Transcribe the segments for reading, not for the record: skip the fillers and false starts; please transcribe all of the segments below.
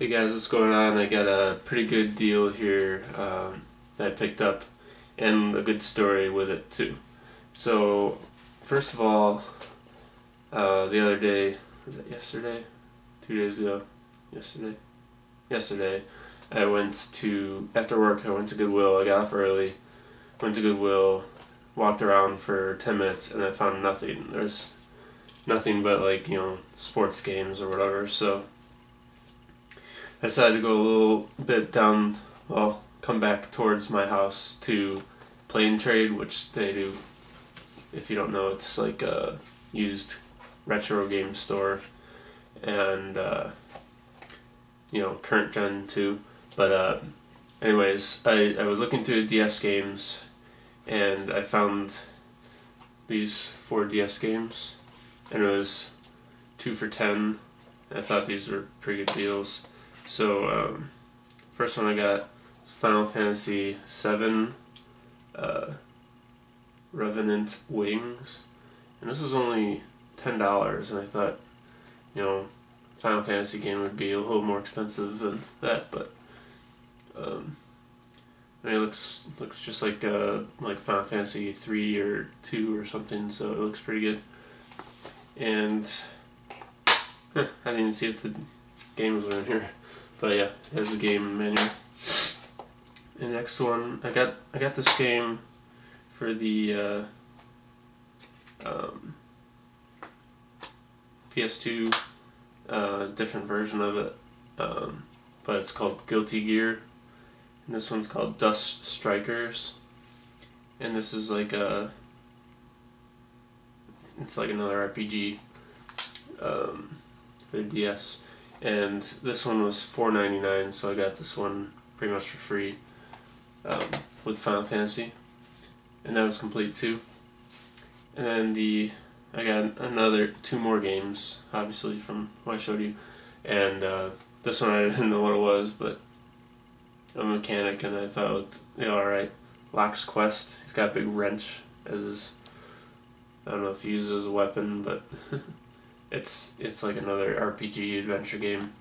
Hey guys, what's going on? I got a pretty good deal here that I picked up, and a good story with it too. So, first of all, the other day, was it yesterday? 2 days ago? Yesterday? Yesterday, after work, I went to Goodwill. I got off early, went to Goodwill, walked around for 10 minutes, and I found nothing. There's nothing but, like, sports games or whatever, so I decided to go a little bit down, well, come back towards my house to Playntrade, which they do. If you don't know, it's like a used retro game store, and current gen too. But anyways, I was looking through DS games, and I found these 4 DS games, and it was 2 for $10. I thought these were pretty good deals. So, first one I got was Final Fantasy VII, Revenant Wings, and this was only $10, and I thought, Final Fantasy game would be a little more expensive than that, but, it looks just like Final Fantasy 3 or 2 or something, so it looks pretty good. And, I didn't even see if the games were in here. But yeah, here's the game manual. The next one, I got this game for the PS2, different version of it, but it's called Guilty Gear, and this one's called Dust Strikers, and this is it's like another RPG for the DS. And this one was $4.99, so I got this one pretty much for free with Final Fantasy, and that was complete too. And then I got 2 more games, obviously from what I showed you, and this one I didn't know what it was, but I'm a mechanic, and I thought, alright, Locke's Quest. He's got a big wrench as his, I don't know if he uses it as a weapon, but It's like another RPG adventure game,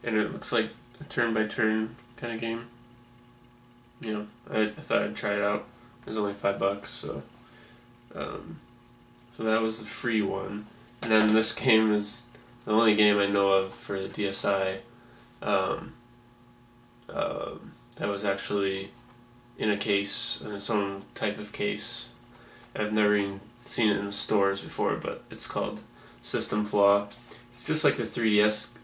and it looks like a turn-by-turn kind of game. I thought I'd try it out. It was only $5, so that was the free one. And then this game is the only game I know of for the DSi that was actually in a case, in its own type of case. I've never even seen it in the stores before, but it's called System Flaw. It's just like the 3DS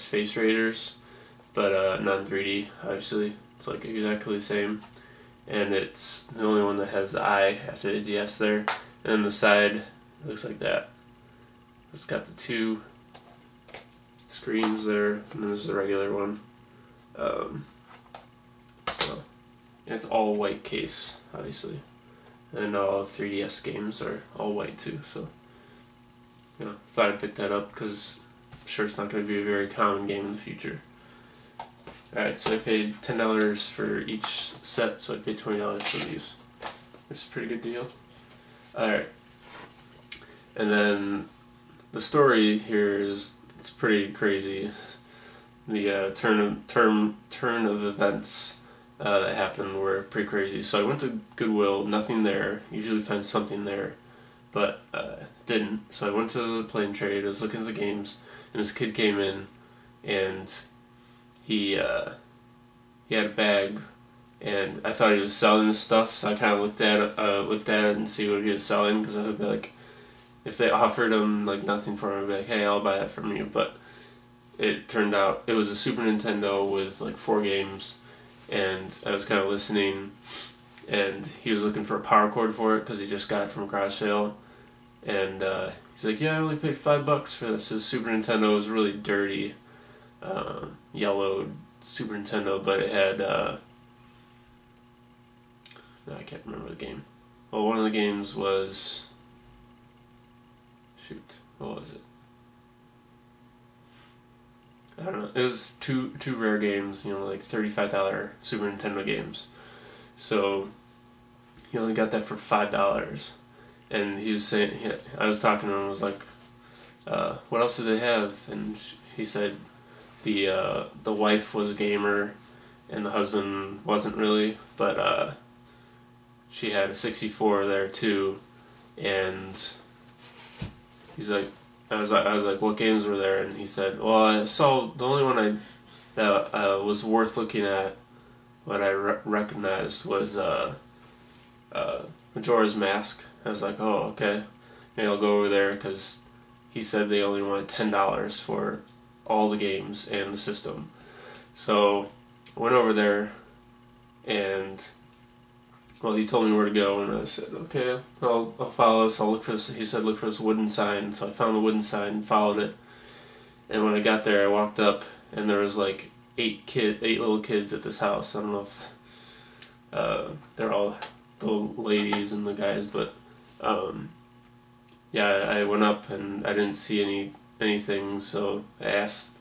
Face Raiders, but non-3D, obviously. It's like exactly the same, and it's the only one that has the eye after the DS there, and then the side looks like that. It's got the 2 screens there, and then there's the regular one. So, and it's all white case, obviously. And all 3DS games are all white too, so thought I'd pick that up because I'm sure it's not going to be a very common game in the future. Alright, so I paid $10 for each set, so I paid $20 for these, which is a pretty good deal. Alright, and then the story here it's pretty crazy. The turn of events that happened were pretty crazy. So I went to Goodwill, nothing there. Usually find something there, but didn't. So I went to the Playntrade. I was looking at the games, and this kid came in, and he had a bag, and I thought he was selling this stuff. So I kind of looked at it and see what he was selling, because I would be like, if they offered him like nothing for him, I'd be like, hey, I'll buy that from you. But it turned out it was a Super Nintendo with like 4 games. And I was kind of listening, and he was looking for a power cord for it because he just got it from a garage sale. And he's like, yeah, I only paid $5 for this. His Super Nintendo was really dirty, yellowed Super Nintendo, but it had, no, I can't remember the game. Well, one of the games was, shoot, what was it? I don't know. It was two rare games, like $35 Super Nintendo games. So he only got that for $5, and he was saying, I was talking to him. I was like, what else did they have? And he said the wife was a gamer and the husband wasn't really, but she had a 64 there too, and he's like, I was like, what games were there? And he said, well, I saw the only one that was worth looking at, what I recognized was Majora's Mask. I was like, oh, okay, maybe I'll go over there, because he said they only wanted $10 for all the games and the system. So I went over there, and well, he told me where to go, and I said, okay, I'll follow this. I'll look for this. He said, look for this wooden sign. So I found the wooden sign and followed it. And when I got there, I walked up, and there was like 8 little kids at this house. I don't know if they're all the ladies and the guys, but yeah, I went up and I didn't see anything. So I asked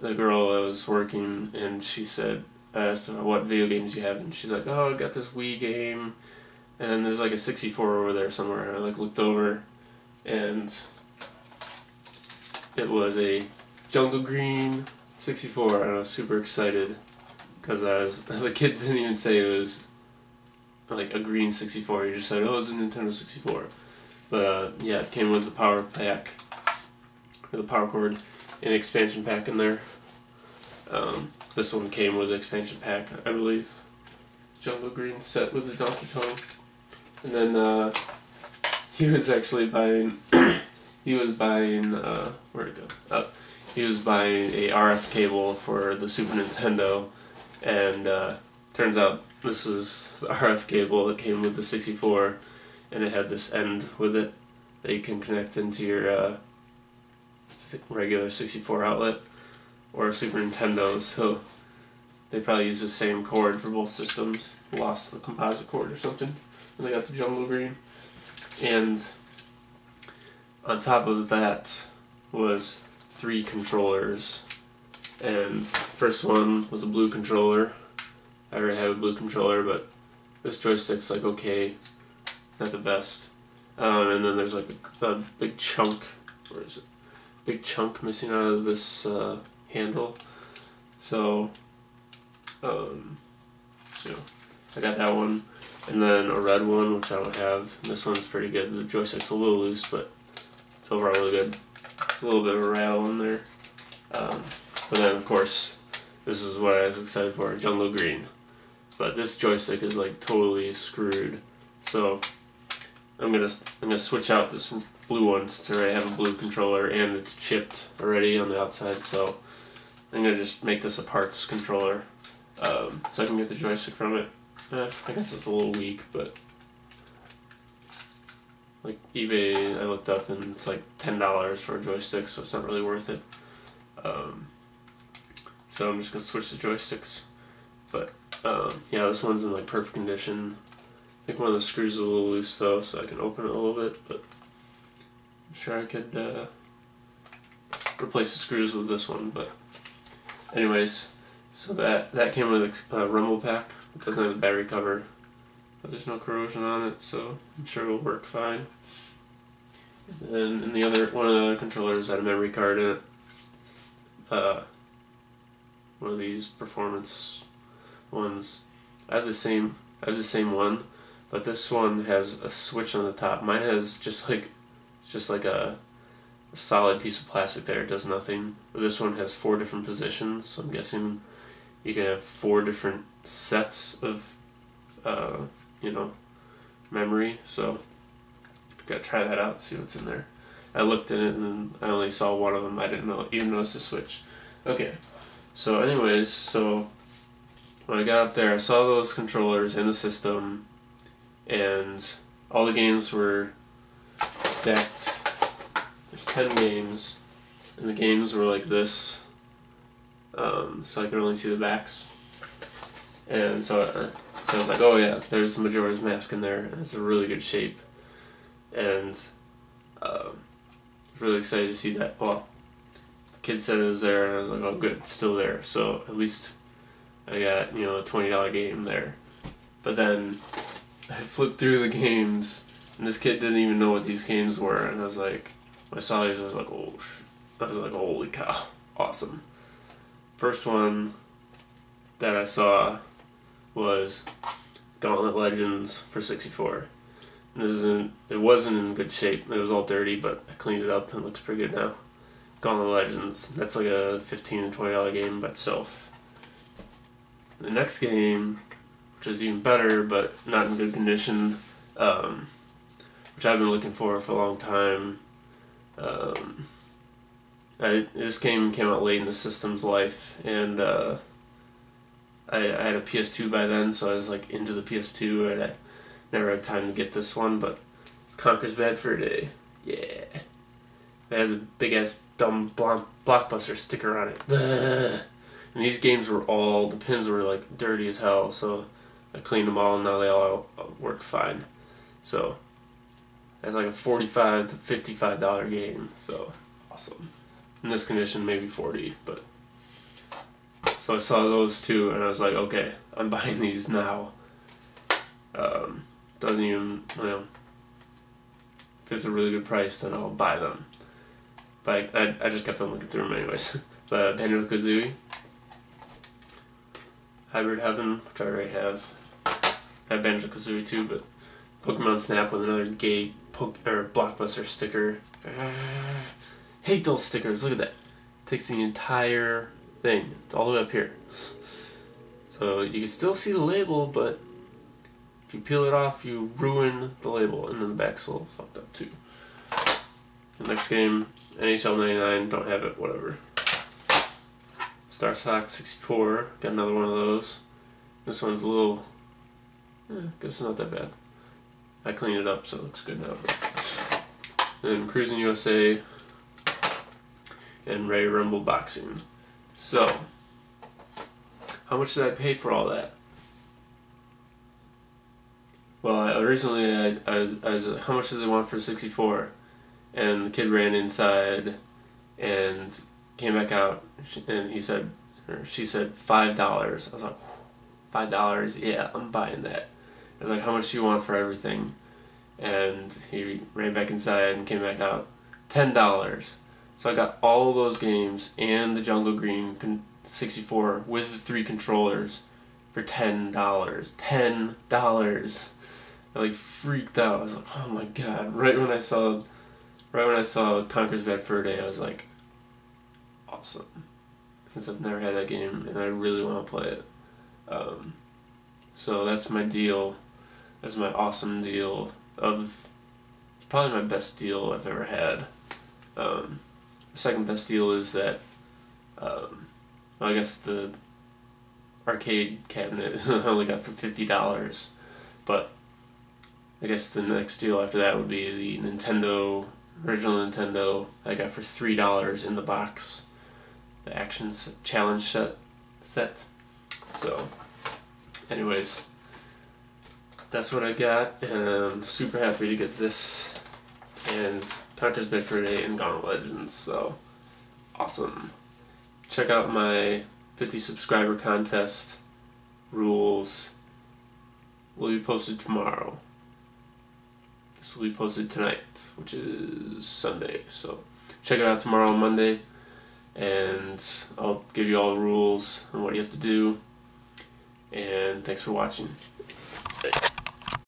the girl I was working, and she said, I asked her what video games you have, and she's like, oh, I got this Wii game, and there's like a 64 over there somewhere. And I like looked over, and it was a Jungle Green 64, and I was super excited, because the kid didn't even say it was like a green 64, he just said, oh, it's a Nintendo 64. But yeah, it came with the power pack, or the power cord, and expansion pack in there. This one came with the expansion pack, I believe. Jungle Green set with the Donkey Kong. And then he was actually buying, where'd it go? Oh, he was buying a RF cable for the Super Nintendo, and turns out this was the RF cable that came with the 64, and it had this end with it that you can connect into your regular 64 outlet or Super Nintendo, so they probably used the same cord for both systems, lost the composite cord or something, and they got the Jungle Green. And on top of that was 3 controllers, and first one was a blue controller. I already have a blue controller, but this joystick's like okay, not the best. And then there's like a big chunk, where is it? Big chunk missing out of this handle. So, you know, I got that one, and then a red one, which I don't have. And this one's pretty good. The joystick's a little loose, but it's overall really good. A little bit of a rattle in there. But then, of course, this is what I was excited for, Jungle Green. But this joystick is like totally screwed. So I'm gonna switch out this blue one, since I already have a blue controller and it's chipped already on the outside. So I'm gonna just make this a parts controller, so I can get the joystick from it. I guess it's a little weak, but like eBay, I looked up and it's like $10 for a joystick, so it's not really worth it. So I'm just gonna switch the joysticks. But yeah, this one's in like perfect condition. I think one of the screws is a little loose though, so I can open it a little bit, but I'm sure I could replace the screws with this one. But anyways, so that came with a rumble pack. It doesn't have a battery cover, but there's no corrosion on it, so I'm sure it'll work fine. And then in one of the other controllers had a memory card in it. One of these performance ones. I have the same one, but this one has a switch on the top. Mine has just like a solid piece of plastic there. It does nothing. But this one has 4 different positions, so I'm guessing you can have 4 different sets of memory. So gotta try that out, see what's in there. I looked in it and I only saw one of them. I didn't even notice the switch. Okay, so anyways, so when I got up there, I saw those controllers in the system, and all the games were stacked. There's 10 games, and the games were like this, so I could only see the backs. And so I was like, oh yeah, there's Majora's Mask in there, and it's a really good shape. And I was really excited to see that. Well, the kid said it was there, and I was like, oh good, it's still there. So at least I got, a $20 game there. But then I flipped through the games, and this kid didn't even know what these games were, and I was like, When I saw these, I was like, oh, I was like, holy cow, awesome. First one that I saw was Gauntlet Legends for 64. And it wasn't in good shape. It was all dirty, but I cleaned it up and it looks pretty good now. Gauntlet Legends, that's like a $15 to $20 game by itself. The next game, which is even better but not in good condition, which I've been looking for a long time. This game came out late in the system's life, and I had a PS2 by then, so I was like into the PS2, and I never had time to get this one, but it's Conker's Bad Fur Day. Yeah. It has a big ass dumb blockbuster sticker on it. And these games were all, the pins were like dirty as hell, so I cleaned them all and now they all work fine. So it's like a $45 to $55 game, so awesome. In this condition, maybe 40, but so I saw those two and I was like, okay, I'm buying these now. Doesn't even, if it's a really good price, then I'll buy them. But I just kept on looking through them anyways. But Banjo-Kazooie, Hybrid Heaven, which I already have. I have Banjo-Kazooie too, but Pokemon Snap with another gay blockbuster sticker. Hate those stickers, look at that. Takes the entire thing. It's all the way up here. So you can still see the label, but if you peel it off, you ruin the label, and then the back's a little fucked up too. The next game, NHL 99, don't have it, whatever. Star Fox 64, got another one of those. This one's a little, guess it's not that bad. I cleaned it up, so it looks good now. And Cruising USA, and Ray Rumble Boxing. So, how much did I pay for all that? Well, originally I was like, how much does it want for 64? And the kid ran inside and came back out, and he said, or she said $5. I was like, $5? Yeah, I'm buying that. I was like, how much do you want for everything? And he ran back inside and came back out, $10. So I got all of those games and the Jungle Green 64 with the 3 controllers for $10. $10. I like freaked out. I was like, oh my god! Right when I saw Conker's Bad Fur Day, I was like, awesome. Since I've never had that game and I really want to play it. So that's my deal. That's my awesome deal. It's probably my best deal I've ever had. The second best deal is that, I guess the arcade cabinet I only got for $50, but I guess the next deal after that would be the original Nintendo I got for $3 in the box, the Action Challenge set. So, anyways, that's what I got, and I'm super happy to get this and Conker's Bad Fur Day and Gauntlet Legends. So, awesome. Check out my 50 subscriber contest rules. Will be posted tomorrow. This will be posted tonight, which is Sunday. So check it out tomorrow on Monday, and I'll give you all the rules and what you have to do. And thanks for watching.